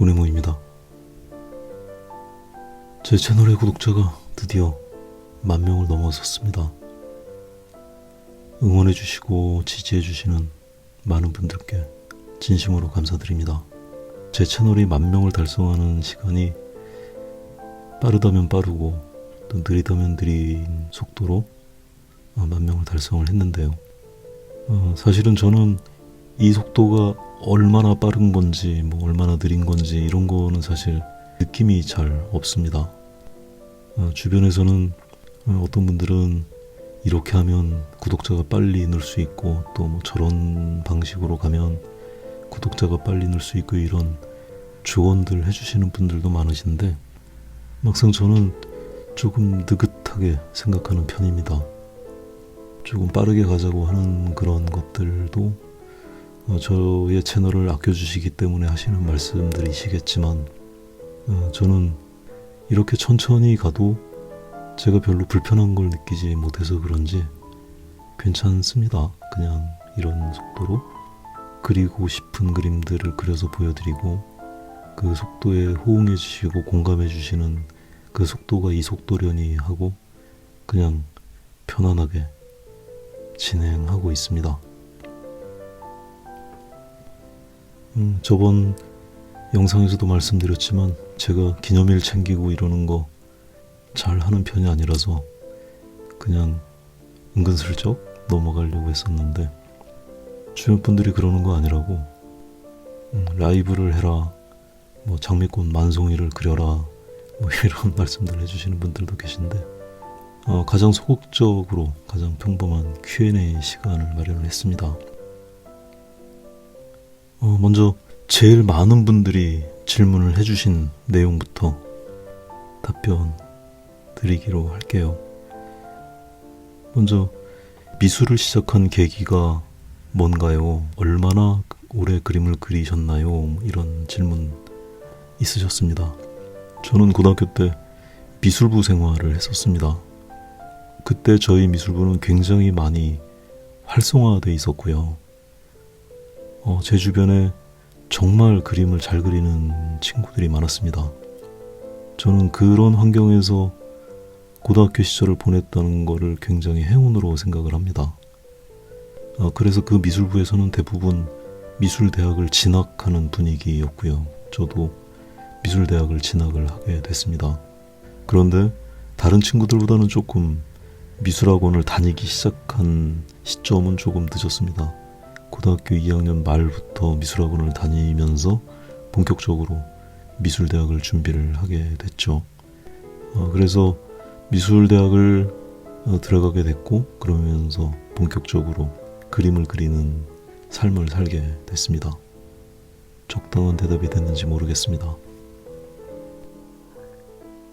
운행모입니다. 제 채널의 구독자가 드디어 10,000명을 넘어섰습니다. 응원해주시고 지지해주시는 많은 분들께 진심으로 감사드립니다. 제 채널이 10,000명을 달성하는 시간이 빠르다면 빠르고 또 느리다면 느린 속도로 10,000명을 달성을 했는데요. 사실은 저는 이 속도가 얼마나 빠른 건지 얼마나 느린 건지 이런 거는 사실 느낌이 잘 없습니다. 주변에서는 어떤 분들은 이렇게 하면 구독자가 빨리 늘 수 있고 또 저런 방식으로 가면 구독자가 빨리 늘 수 있고 이런 조언들 해주시는 분들도 많으신데 막상 저는 조금 느긋하게 생각하는 편입니다. 조금 빠르게 가자고 하는 그런 것들도 저의 채널을 아껴주시기 때문에 하시는 말씀들이시겠지만 저는 이렇게 천천히 가도 제가 별로 불편한 걸 느끼지 못해서 그런지 괜찮습니다. 그냥 이런 속도로 그리고 싶은 그림들을 그려서 보여드리고 그 속도에 호응해 주시고 공감해 주시는 그 속도가 이 속도려니 하고 그냥 편안하게 진행하고 있습니다. 저번 영상에서도 말씀드렸지만 제가 기념일 챙기고 이러는 거 잘 하는 편이 아니라서 그냥 은근슬쩍 넘어가려고 했었는데 주변 분들이 그러는 거 아니라고 라이브를 해라, 장미꽃 만송이를 그려라 이런 말씀들 해주시는 분들도 계신데 가장 소극적으로 가장 평범한 Q&A 시간을 마련을 했습니다. 먼저 제일 많은 분들이 질문을 해주신 내용부터 답변 드리기로 할게요. 먼저 미술을 시작한 계기가 뭔가요? 얼마나 오래 그림을 그리셨나요? 이런 질문 있으셨습니다. 저는 고등학교 때 미술부 생활을 했었습니다. 그때 저희 미술부는 굉장히 많이 활성화되어 있었고요. 제 주변에 정말 그림을 잘 그리는 친구들이 많았습니다. 저는 그런 환경에서 고등학교 시절을 보냈다는 것을 굉장히 행운으로 생각을 합니다. 그래서 그 미술부에서는 대부분 미술대학을 진학하는 분위기였고요. 저도 미술대학을 진학을 하게 됐습니다. 그런데 다른 친구들보다는 조금 미술학원을 다니기 시작한 시점은 조금 늦었습니다. 고등학교 2학년 말부터 미술학원을 다니면서 본격적으로 미술대학을 준비를 하게 됐죠. 그래서 미술대학을 들어가게 됐고 그러면서 본격적으로 그림을 그리는 삶을 살게 됐습니다. 적당한 대답이 됐는지 모르겠습니다.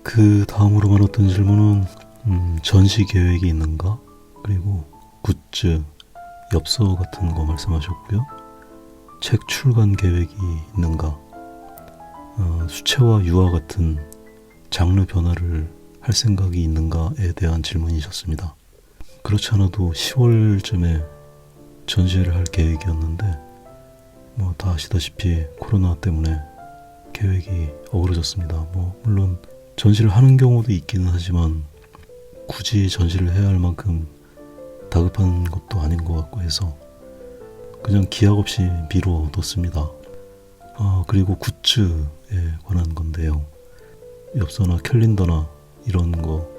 그 다음으로 많았던 질문은 전시 계획이 있는가? 그리고 굿즈, 엽서 같은 거 말씀하셨고요. 책 출간 계획이 있는가? 수채화 유화 같은 장르 변화를 할 생각이 있는가에 대한 질문이셨습니다. 그렇지 않아도 10월쯤에 전시회를 할 계획이었는데 다 아시다시피 코로나 때문에 계획이 어그러졌습니다. 물론 전시를 하는 경우도 있기는 하지만 굳이 전시를 해야 할 만큼 다급한 것도 아닌 것 같고 해서 그냥 기약 없이 미뤄뒀습니다. 그리고 굿즈에 관한 건데요. 엽서나 캘린더나 이런 거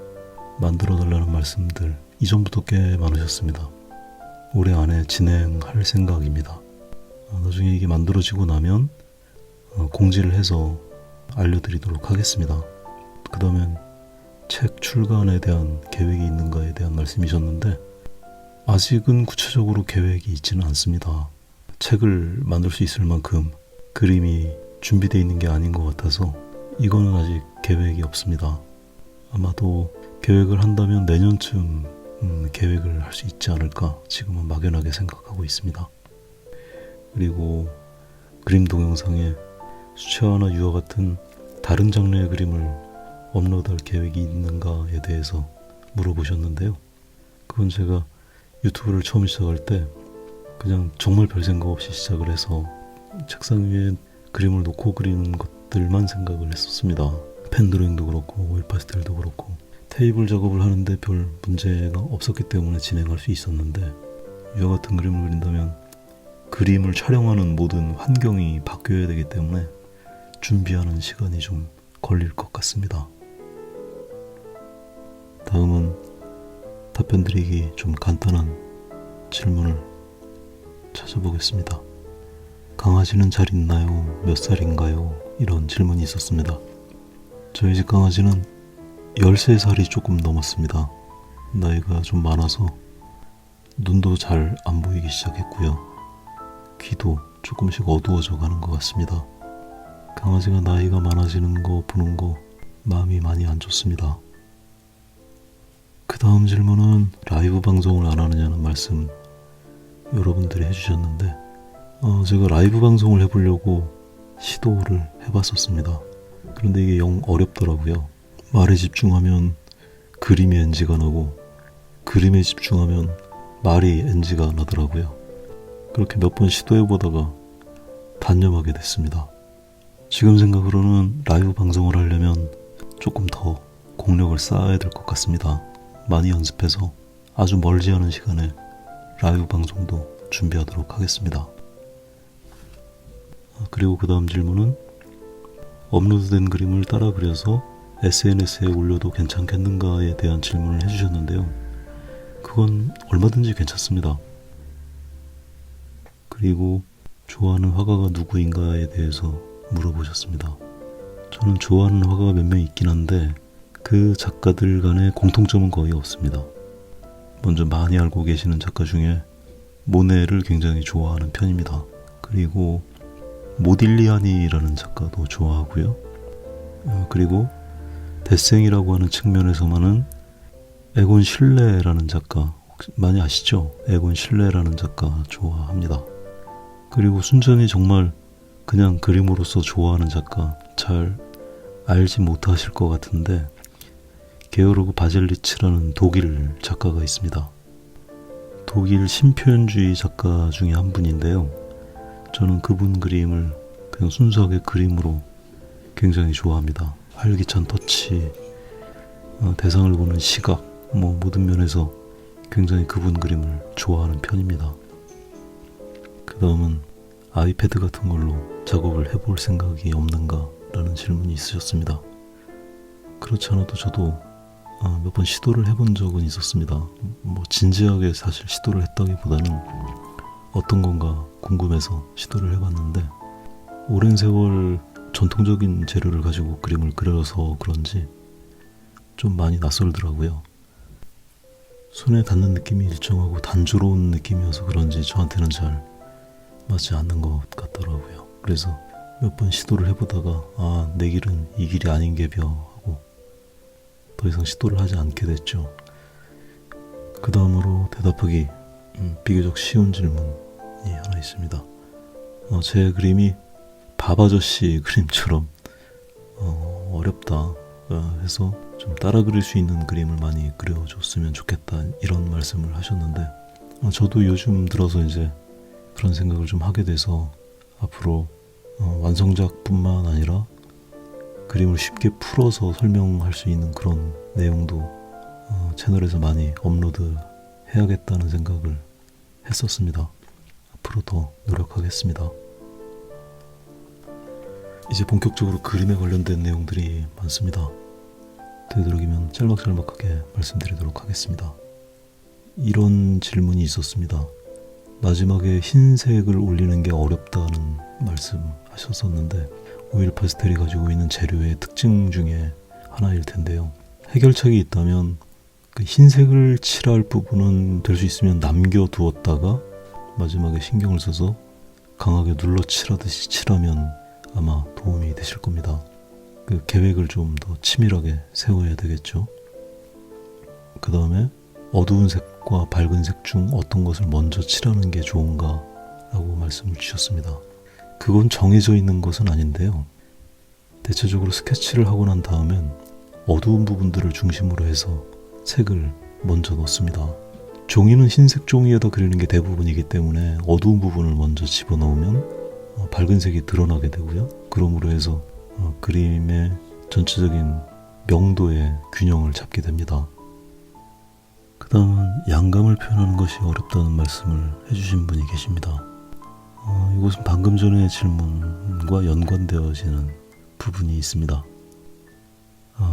만들어 달라는 말씀들 이전부터 꽤 많으셨습니다. 올해 안에 진행할 생각입니다. 나중에 이게 만들어지고 나면 공지를 해서 알려드리도록 하겠습니다. 그 다음엔 책 출간에 대한 계획이 있는가에 대한 말씀이셨는데 아직은 구체적으로 계획이 있지는 않습니다. 책을 만들 수 있을 만큼 그림이 준비되어 있는 게 아닌 것 같아서 이거는 아직 계획이 없습니다. 아마도 계획을 한다면 내년쯤 계획을 할 수 있지 않을까 지금은 막연하게 생각하고 있습니다. 그리고 그림 동영상에 수채화나 유화 같은 다른 장르의 그림을 업로드할 계획이 있는가에 대해서 물어보셨는데요. 그건 제가 유튜브를 처음 시작할 때 그냥 정말 별 생각 없이 시작을 해서 책상 위에 그림을 놓고 그리는 것 것들만 생각을 했었습니다. 펜 드로잉도 그렇고 오일 파스텔도 그렇고 테이블 작업을 하는데 별 문제가 없었기 때문에 진행할 수 있었는데 이와 같은 그림을 그린다면 그림을 촬영하는 모든 환경이 바뀌어야 되기 때문에 준비하는 시간이 좀 걸릴 것 같습니다. 다음은 답변드리기 좀 간단한 질문을 찾아보겠습니다. 강아지는 잘 있나요? 몇 살인가요? 이런 질문이 있었습니다. 저희 집 강아지는 13살이 조금 넘었습니다. 나이가 좀 많아서 눈도 잘 안 보이기 시작했고요. 귀도 조금씩 어두워져 가는 것 같습니다. 강아지가 나이가 많아지는 거 보는 거 마음이 많이 안 좋습니다. 그 다음 질문은 라이브 방송을 안 하느냐는 말씀 여러분들이 해주셨는데 제가 라이브 방송을 해보려고 시도를 해봤었습니다. 그런데 이게 영 어렵더라고요. 말에 집중하면 그림이 NG가 나고 그림에 집중하면 말이 NG가 나더라고요. 그렇게 몇 번 시도해보다가 단념하게 됐습니다. 지금 생각으로는 라이브 방송을 하려면 조금 더 공력을 쌓아야 될 것 같습니다. 많이 연습해서 아주 멀지 않은 시간에 라이브 방송도 준비하도록 하겠습니다. 그리고 그 다음 질문은 업로드된 그림을 따라 그려서 SNS에 올려도 괜찮겠는가에 대한 질문을 해주셨는데요. 그건 얼마든지 괜찮습니다. 그리고 좋아하는 화가가 누구인가에 대해서 물어보셨습니다. 저는 좋아하는 화가가 몇 명 있긴 한데 그 작가들 간의 공통점은 거의 없습니다. 먼저 많이 알고 계시는 작가 중에 모네를 굉장히 좋아하는 편입니다. 그리고 모딜리아니라는 작가도 좋아하고요. 그리고 데생이라고 하는 측면에서만은 에곤 실레라는 작가 많이 아시죠? 에곤 실레라는 작가 좋아합니다. 그리고 순전히 정말 그냥 그림으로서 좋아하는 작가 잘 알지 못하실 것 같은데 게오르그 바젤리츠라는 독일 작가가 있습니다. 독일 신표현주의 작가 중에 한 분인데요. 저는 그분 그림을 그냥 순수하게 그림으로 굉장히 좋아합니다. 활기찬 터치, 대상을 보는 시각, 모든 면에서 굉장히 그분 그림을 좋아하는 편입니다. 그 다음은 아이패드 같은 걸로 작업을 해볼 생각이 없는가 라는 질문이 있으셨습니다. 그렇지 않아도 저도 몇 번 시도를 해본 적은 있었습니다. 진지하게 사실 시도를 했다기보다는 어떤 건가 궁금해서 시도를 해봤는데 오랜 세월 전통적인 재료를 가지고 그림을 그려서 그런지 좀 많이 낯설더라고요. 손에 닿는 느낌이 일정하고 단조로운 느낌이어서 그런지 저한테는 잘 맞지 않는 것 같더라고요. 그래서 몇 번 시도를 해보다가 내 길은 이 길이 아닌 게벼 하고 더 이상 시도를 하지 않게 됐죠. 그 다음으로 대답하기 비교적 쉬운 질문이 하나 있습니다. 제 그림이 밥아저씨 그림처럼 어렵다 해서 좀 따라 그릴 수 있는 그림을 많이 그려줬으면 좋겠다 이런 말씀을 하셨는데 저도 요즘 들어서 이제 그런 생각을 좀 하게 돼서 앞으로 완성작뿐만 아니라 그림을 쉽게 풀어서 설명할 수 있는 그런 내용도 채널에서 많이 업로드 해야겠다는 생각을 했었습니다. 앞으로 더 노력하겠습니다. 이제 본격적으로 그림에 관련된 내용들이 많습니다. 되도록이면 짤막짤막하게 말씀드리도록 하겠습니다. 이런 질문이 있었습니다. 마지막에 흰색을 올리는 게 어렵다는 말씀하셨었는데 오일 파스텔이 가지고 있는 재료의 특징 중에 하나일 텐데요. 해결책이 있다면 그 흰색을 칠할 부분은 될 수 있으면 남겨두었다가 마지막에 신경을 써서 강하게 눌러 칠하듯이 칠하면 아마 도움이 되실 겁니다. 그 계획을 좀 더 치밀하게 세워야 되겠죠. 그 다음에 어두운 색과 밝은 색 중 어떤 것을 먼저 칠하는 게 좋은가 라고 말씀을 주셨습니다. 그건 정해져 있는 것은 아닌데요. 대체적으로 스케치를 하고 난 다음엔 어두운 부분들을 중심으로 해서 색을 먼저 넣습니다. 종이는 흰색 종이에다 그리는 게 대부분이기 때문에 어두운 부분을 먼저 집어넣으면 밝은 색이 드러나게 되고요. 그러므로 해서 그림의 전체적인 명도의 균형을 잡게 됩니다. 그 다음은 양감을 표현하는 것이 어렵다는 말씀을 해주신 분이 계십니다. 이것은 방금 전의 질문과 연관되어지는 부분이 있습니다.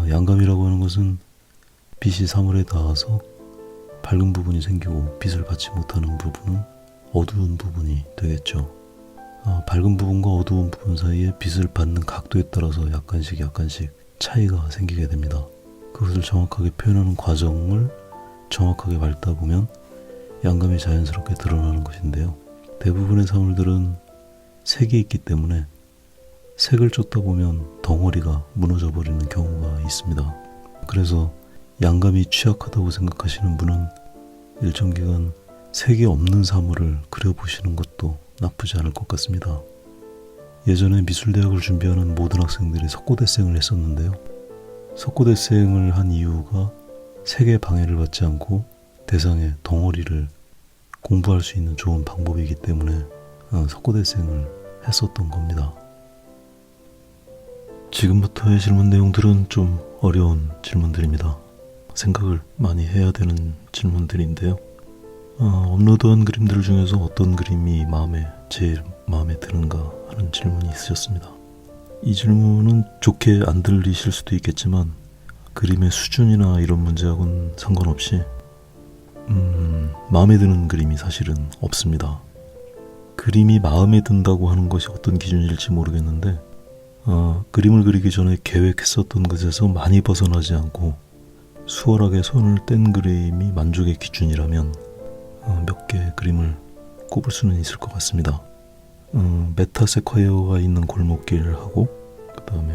양감이라고 하는 것은 빛이 사물에 닿아서 밝은 부분이 생기고 빛을 받지 못하는 부분은 어두운 부분이 되겠죠. 밝은 부분과 어두운 부분 사이에 빛을 받는 각도에 따라서 약간씩 차이가 생기게 됩니다. 그것을 정확하게 표현하는 과정을 정확하게 밟다 보면 양감이 자연스럽게 드러나는 것인데요. 대부분의 사물들은 색이 있기 때문에 색을 쫓다 보면 덩어리가 무너져 버리는 경우가 있습니다. 그래서 양감이 취약하다고 생각하시는 분은 일정 기간 색이 없는 사물을 그려보시는 것도 나쁘지 않을 것 같습니다. 예전에 미술대학을 준비하는 모든 학생들이 석고대생을 했었는데요. 석고대생을 한 이유가 색의 방해를 받지 않고 대상의 덩어리를 공부할 수 있는 좋은 방법이기 때문에 석고대생을 했었던 겁니다. 지금부터의 질문 내용들은 좀 어려운 질문들입니다. 생각을 많이 해야 되는 질문들인데요. 업로드한 그림들 중에서 어떤 그림이 제일 마음에 드는가 하는 질문이 있으셨습니다. 이 질문은 좋게 안 들리실 수도 있겠지만 그림의 수준이나 이런 문제하고는 상관없이 마음에 드는 그림이 사실은 없습니다. 그림이 마음에 든다고 하는 것이 어떤 기준일지 모르겠는데 그림을 그리기 전에 계획했었던 것에서 많이 벗어나지 않고 수월하게 손을 뗀 그림이 만족의 기준이라면 몇 개의 그림을 꼽을 수는 있을 것 같습니다. 메타세콰이어가 있는 골목길하고 그 다음에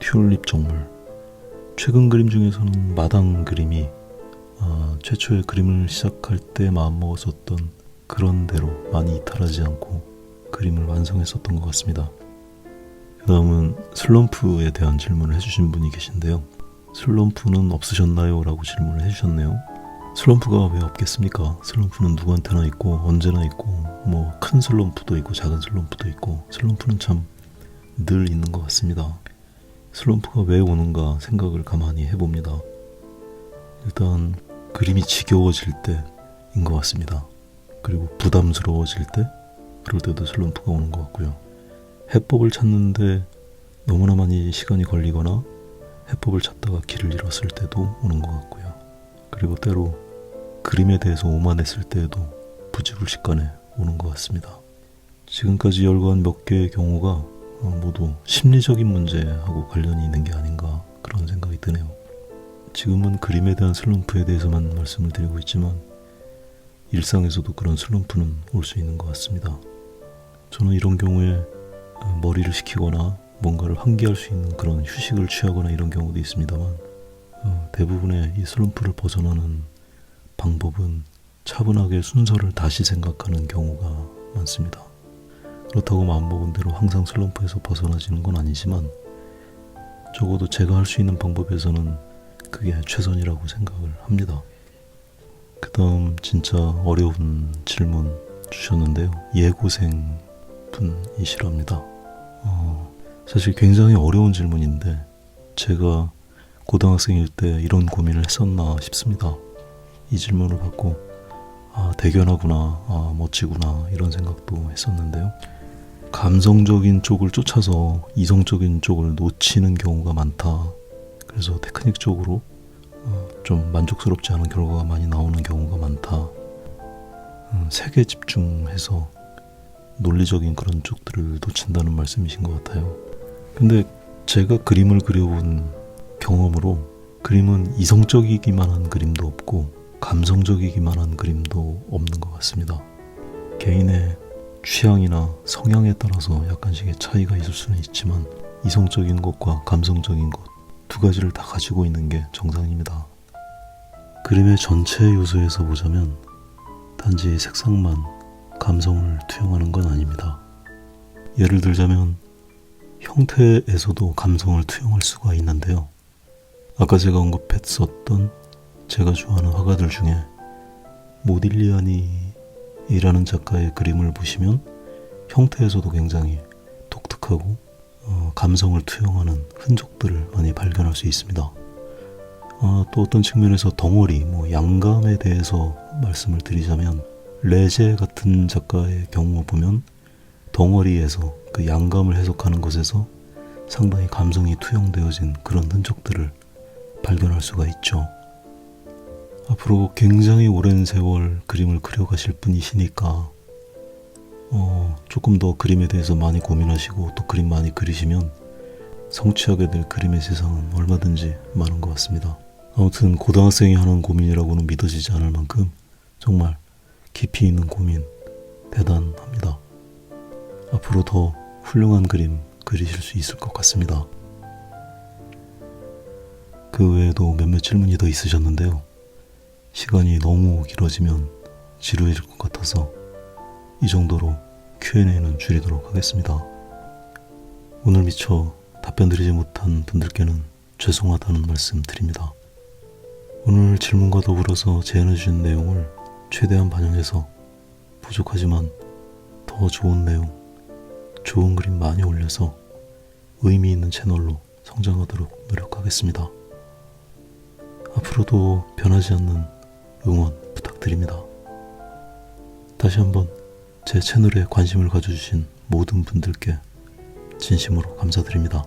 튤립 정물, 최근 그림 중에서는 마당 그림이 최초에 그림을 시작할 때 마음먹었었던 그런 대로 많이 이탈하지 않고 그림을 완성했었던 것 같습니다. 그 다음은 슬럼프에 대한 질문을 해주신 분이 계신데요. 슬럼프는 없으셨나요? 라고 질문을 해주셨네요. 슬럼프가 왜 없겠습니까? 슬럼프는 누구한테나 있고 언제나 있고 뭐 큰 슬럼프도 있고 작은 슬럼프도 있고 슬럼프는 참 늘 있는 것 같습니다. 슬럼프가 왜 오는가 생각을 가만히 해봅니다. 일단 그림이 지겨워질 때인 것 같습니다. 그리고 부담스러워질 때, 그럴 때도 슬럼프가 오는 것 같고요. 해법을 찾는데 너무나 많이 시간이 걸리거나 해법을 찾다가 길을 잃었을 때도 오는 것 같고요. 그리고 때로 그림에 대해서 오만했을 때에도 부지불식간에 오는 것 같습니다. 지금까지 열거한 몇 개의 경우가 모두 심리적인 문제하고 관련이 있는 게 아닌가 그런 생각이 드네요. 지금은 그림에 대한 슬럼프에 대해서만 말씀을 드리고 있지만 일상에서도 그런 슬럼프는 올 수 있는 것 같습니다. 저는 이런 경우에 머리를 식히거나 뭔가를 환기할 수 있는 그런 휴식을 취하거나 이런 경우도 있습니다만 대부분의 이 슬럼프를 벗어나는 방법은 차분하게 순서를 다시 생각하는 경우가 많습니다. 그렇다고 마음먹은 대로 항상 슬럼프에서 벗어나지는 건 아니지만 적어도 제가 할 수 있는 방법에서는 그게 최선이라고 생각을 합니다. 그 다음 진짜 어려운 질문 주셨는데요. 예고생 분이시랍니다. 사실 굉장히 어려운 질문인데 제가 고등학생일 때 이런 고민을 했었나 싶습니다. 이 질문을 받고 대견하구나, 멋지구나 이런 생각도 했었는데요. 감성적인 쪽을 쫓아서 이성적인 쪽을 놓치는 경우가 많다. 그래서 테크닉적으로 좀 만족스럽지 않은 결과가 많이 나오는 경우가 많다. 색에 집중해서 논리적인 그런 쪽들을 놓친다는 말씀이신 것 같아요. 근데 제가 그림을 그려본 경험으로 그림은 이성적이기만 한 그림도 없고 감성적이기만 한 그림도 없는 것 같습니다. 개인의 취향이나 성향에 따라서 약간씩의 차이가 있을 수는 있지만 이성적인 것과 감성적인 것 두 가지를 다 가지고 있는 게 정상입니다. 그림의 전체 요소에서 보자면 단지 색상만 감성을 투영하는 건 아닙니다. 예를 들자면 형태에서도 감성을 투영할 수가 있는데요. 아까 제가 언급했었던 제가 좋아하는 화가들 중에 모딜리아니라는 작가의 그림을 보시면 형태에서도 굉장히 독특하고 감성을 투영하는 흔적들을 많이 발견할 수 있습니다. 또 어떤 측면에서 덩어리, 양감에 대해서 말씀을 드리자면 레제 같은 작가의 경우 보면 덩어리에서 그 양감을 해석하는 것에서 상당히 감성이 투영되어진 그런 흔적들을 발견할 수가 있죠. 앞으로 굉장히 오랜 세월 그림을 그려가실 분이시니까 조금 더 그림에 대해서 많이 고민하시고 또 그림 많이 그리시면 성취하게 될 그림의 세상은 얼마든지 많은 것 같습니다. 아무튼 고등학생이 하는 고민이라고는 믿어지지 않을 만큼 정말 깊이 있는 고민 대단합니다. 앞으로 더 훌륭한 그림 그리실 수 있을 것 같습니다. 그 외에도 몇몇 질문이 더 있으셨는데요. 시간이 너무 길어지면 지루해질 것 같아서 이 정도로 Q&A는 줄이도록 하겠습니다. 오늘 미처 답변 드리지 못한 분들께는 죄송하다는 말씀 드립니다. 오늘 질문과 더불어서 제안해 주신 내용을 최대한 반영해서 부족하지만 더 좋은 내용, 좋은 그림 많이 올려서 의미 있는 채널로 성장하도록 노력하겠습니다. 앞으로도 변하지 않는 응원 부탁드립니다. 다시 한번 제 채널에 관심을 가져주신 모든 분들께 진심으로 감사드립니다.